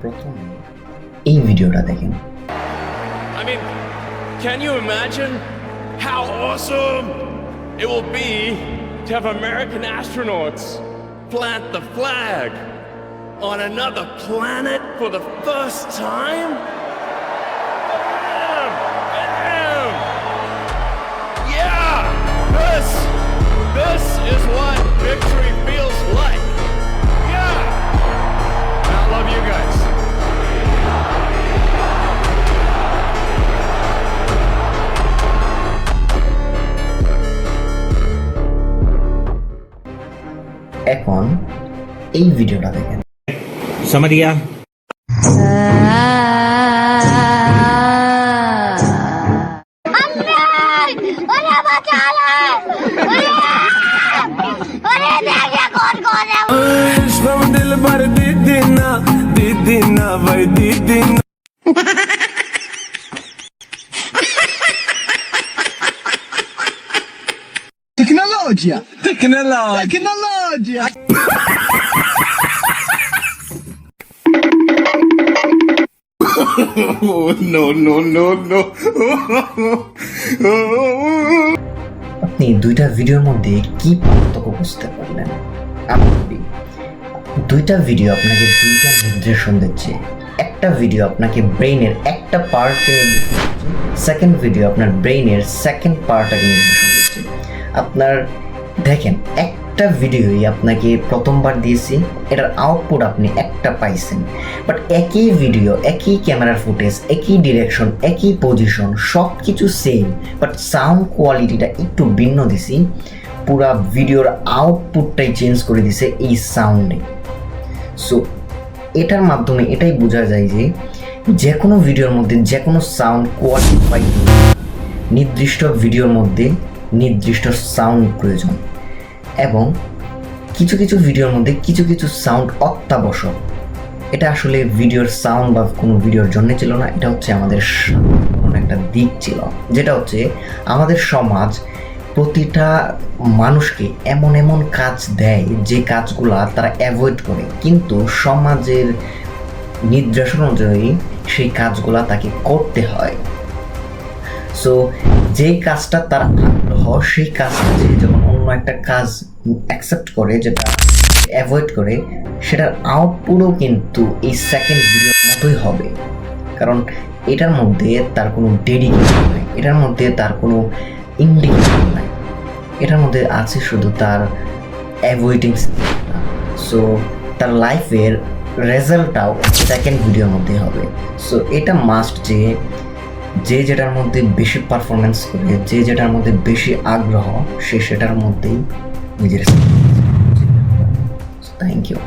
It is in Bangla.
প্রথমে এই ভিডিওটা দেখেন। I mean, can you imagine how awesome it will be to have American astronauts plant the flag on another planet for the first time? Bam! Yeah! This is what victory feels like. Yeah! And I love you guys. এখন এই ভিডিওটা দেখেন। Samaria. दिल भर दीदी ना भाई दीदी ना। Tecnologia. No. আপনি দুইটা ভিডিওর মধ্যে কি পার্থক্য বুঝতে পারলেন? দুইটা ভিডিও আপনাকে দুইটা নির্দেশন দিচ্ছে। একটা ভিডিও আপনাকে ব্রেইনের একটা পার্টকে নির্দেশন দিচ্ছে, সেকেন্ড ভিডিও আপনার ব্রেইনের সেকেন্ড পার্টটাকে নির্দেশন দিচ্ছে। আপনার দেখেন, একটা ভিডিওই আপনাকে প্রথমবার দিয়েছি, এটার আউটপুট আপনি একটা পাইছেন, বাট একই ভিডিও, একই ক্যামেরার ফুটেজ, একই ডিরেকশন, একই পজিশন, সব কিছু সেম, বাট সাউন্ড কোয়ালিটিটা একটু ভিন্ন দিছি। পুরা ভিডিওর আউটপুটটাই চেঞ্জ করে দিছে এই সাউন্ডে। সো এটার মাধ্যমে এটাই বোঝা যায় যে কোনো ভিডিওর মধ্যে যে কোনো সাউন্ড কোয়ালিফাই, নির্দিষ্ট ভিডিওর মধ্যে নির্দিষ্ট সাউন্ড প্রয়োজন, এবং কিছু ভিডিওর মধ্যে কিছু সাউন্ড অত্যাবশ্যক। এটা আসলে ভিডিওর সাউন্ড বা কোনো ভিডিওর জন্য ছিল না, এটা হচ্ছে আমাদের কোনো একটা দিক ছিল, যেটা হচ্ছে আমাদের সমাজ প্রতিটা মানুষকে এমন কাজ দেয় যে কাজগুলা তারা অ্যাভয়েড করে, কিন্তু সমাজের নির্দেশন অনুযায়ী সেই কাজগুলা তাকে করতে হয়। সো যে কাজটা তার আগ্রহ, সেই কাজটা যে যখন অন্য একটা কাজ অ্যাকসেপ্ট করে, যেটা অ্যাভয়েড করে, সেটার আউটপুটও কিন্তু এই সেকেন্ড ভিডিওর মতোই হবে। কারণ এটার মধ্যে তার কোনো ডেডিকেশন নাই, এটার মধ্যে তার কোনো ইন্ডিকেশন নাই, এটার মধ্যে আছে শুধু তার অ্যাভয়েডিং। সো তার লাইফের রেজাল্টটাও সেকেন্ড ভিডিওর মধ্যে হবে। সো এটা মাস্ট যে যেটার মধ্যে বেশি পারফরমেন্স করে, যে যেটার মধ্যে বেশি আগ্রহ, সে সেটার মধ্যেই নিজের। Thank you.